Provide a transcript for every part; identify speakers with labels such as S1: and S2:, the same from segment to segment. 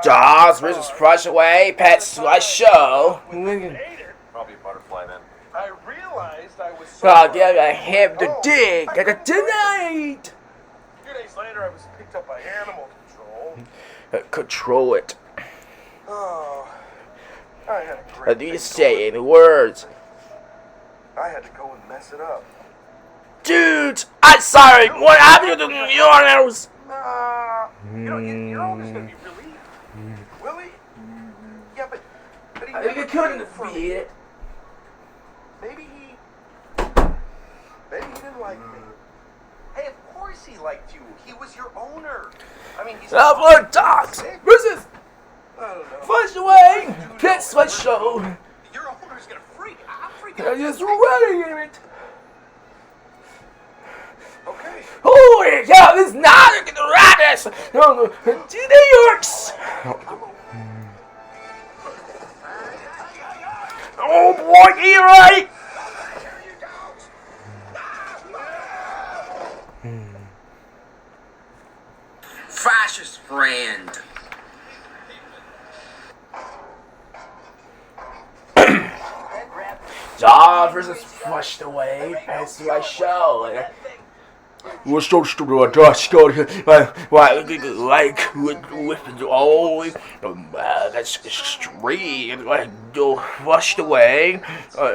S1: Dogs versus Brush Away Pet Slideshow.
S2: Probably a butterfly then.
S3: I realized I was so
S1: I'll give him the dig tonight.
S3: 2 days later, I was picked up by animal control.
S1: Control it.
S3: Oh, I had a great
S1: These
S3: day
S1: say any words.
S3: I had to go and mess it up.
S1: Dude, I'm sorry. What happened to the urinals?
S3: You're always gonna be relieved. Willie? Yeah, but he
S1: I
S3: never
S1: couldn't
S3: cared for
S1: beat
S3: me.
S1: it.
S3: Maybe he didn't like me. Hey, of course he liked you. He was your owner. I mean, he's
S1: Blood dogs versus
S3: I don't know.
S1: Brush Away Pet Slideshow.
S3: Your owner's gonna freak. I'm freaking
S1: I
S3: out.
S1: just running it.
S3: Okay.
S1: Holy cow, this is not the rabbits. No, to the Yorks. Oh boy, you're right.
S4: Fascist friend.
S1: Dog versus Flushed Away Pet Slideshow. What's so stupid? Just go like with all that's straight like go flushed away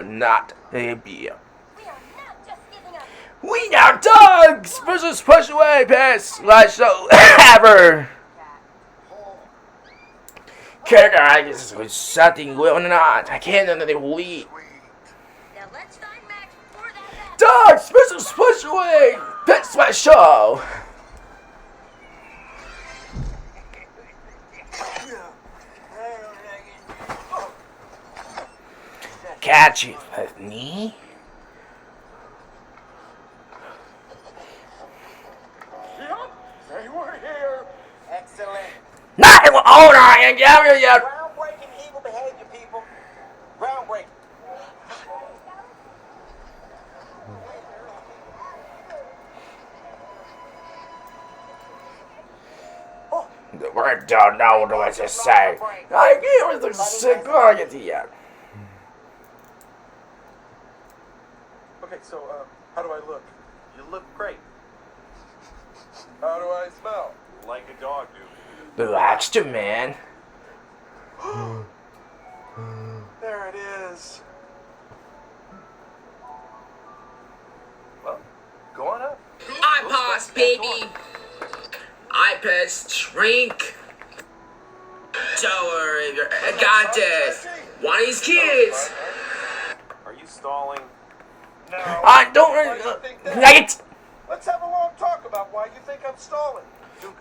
S1: not a beer. We now dogs versus Push Away Pets Slideshow ever. Character I guess was something going on. I can't under we. Dogs versus Push Away Pets Slideshow. Catch it with me.
S3: They were here.
S4: Excellent.
S1: Not hold on, and yeah.
S4: Groundbreaking evil behavior, people. Groundbreaking.
S1: The word don't know what to say. I give it the cigar yet.
S3: Okay, so how do I look?
S2: You look great.
S3: How do I smell?
S2: Like a dog, dude.
S1: Relax, the man.
S3: There it is. Well, go on up.
S4: iPods, baby. iPads shrink. Dora, I got this. One of these kids.
S2: Are you stalling?
S3: No.
S1: I don't like it.
S3: Let's have a long talk about why you think I'm stalling.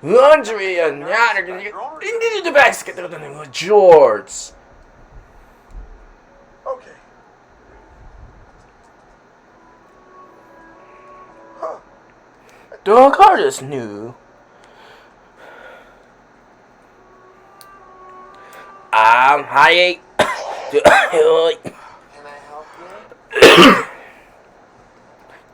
S1: Laundry and into the basket of George.
S3: Okay. Huh.
S1: The card is new. Hi.
S4: Can I help you?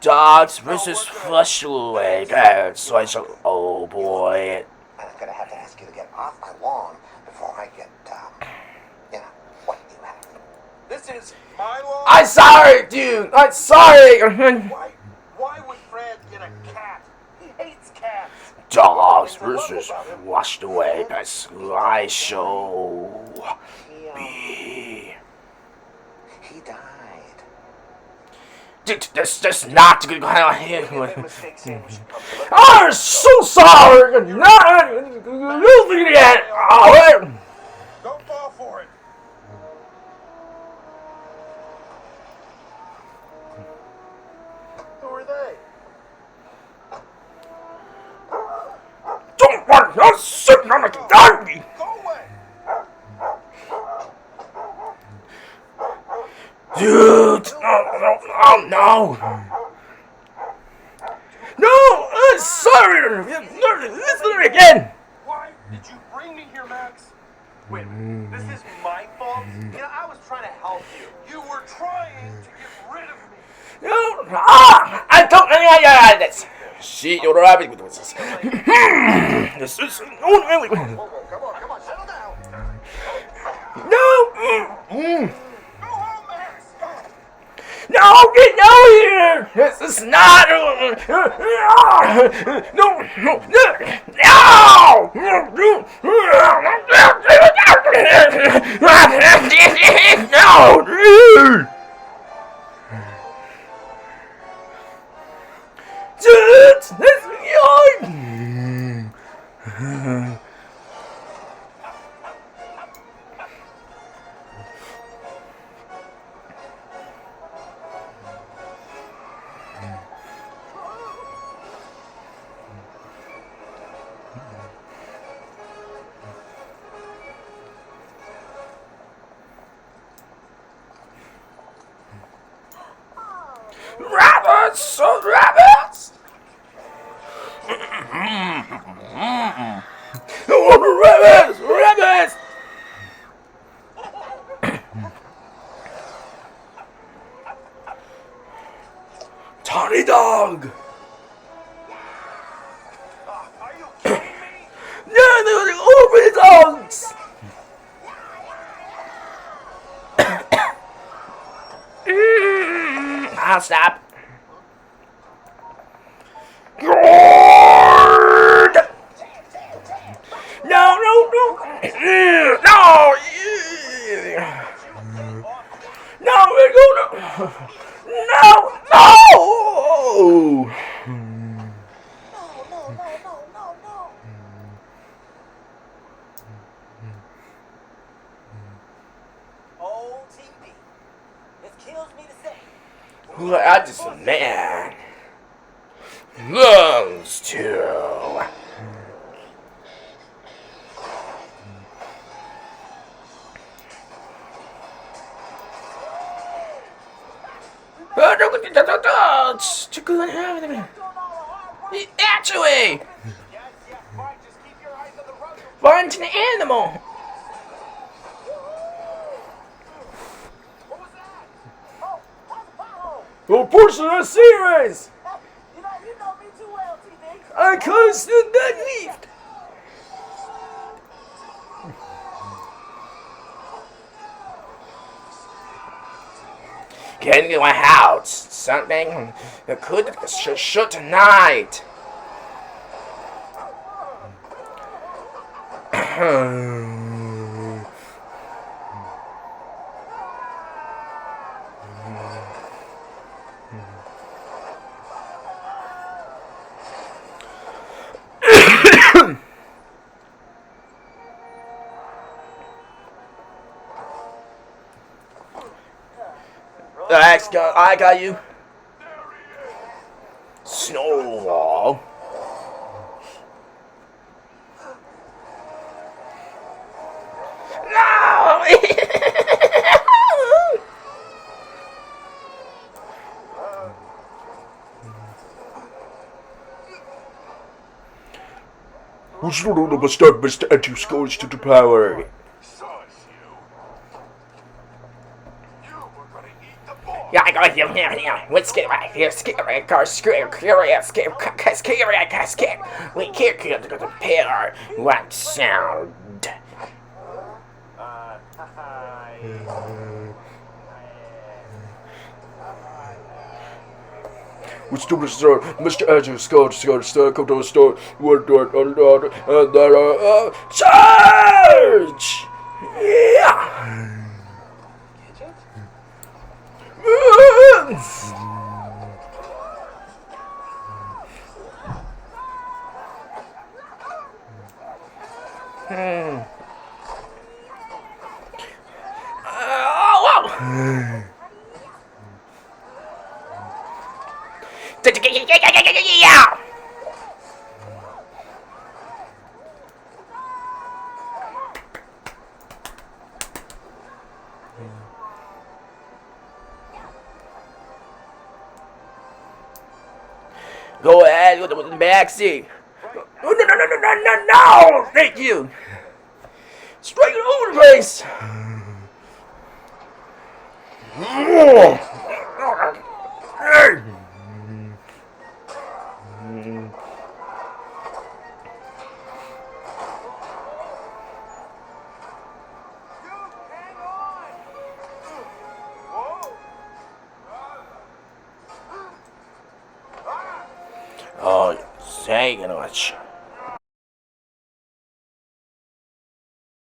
S1: Dogs versus Flush Away Pets Slideshow. Oh boy.
S5: I'm gonna have to ask you to get off my lawn before I get, what you have.
S3: This is my lawn.
S1: I'm sorry, dude. I'm sorry.
S3: Why would Fred get a cat? He hates cats.
S1: Dogs versus Flushed Away Pets Slideshow. B.
S5: He died.
S1: Dude, that's not the good kind of hit.
S5: Mistake sandwich.
S1: I'm so sorry. Not losing it.
S3: Don't fall for it. Who are they?
S1: Don't want no sitting on the doggy.
S3: Go away.
S1: Dude, oh no. No, I'm sorry. Listen again.
S3: Why did you bring me here, Max? Wait a minute. This is my fault? You know, I was trying to help you. You were trying to get rid of me.
S1: No, I don't know this. See, you're rabbit with this. This is.
S3: Whoa, come on, settle down. home, Max.
S1: No, get out here! This is not. No, no, no, no! Dude, that's young. Rabbits! Oh, rabbits! Oh, rabbits! Rabbits! Tawny dog!
S3: Are you kidding me?
S1: No, they're over dogs! I'll stop. Good! No, no, no! No! No, we're gonna. No! No!
S6: OTB. It kills me to say.
S1: Well, I just a man. Lungs too. Actually,
S3: Yes, fine. Just keep your eyes on the road.
S1: find an animal.
S3: What was that? Oh, that's Apollo.
S1: Well, portion of the series.
S6: You know me too well, TD.
S1: I close the deadlift. Getting to my house. Something that could shoot tonight. I got you. Snowball. No! Who's the little bastard, Mr. Anti-Scores to the power? Yeah, I got him here. Let's get right here. Scary, we can't get to the pillar. What sound? What's the store? Mr. Andrew Scott, come to the store. And then, charge! Yeah! Yeah! Go ahead with the backseat. No! Thank you. Straight over the place. taking much.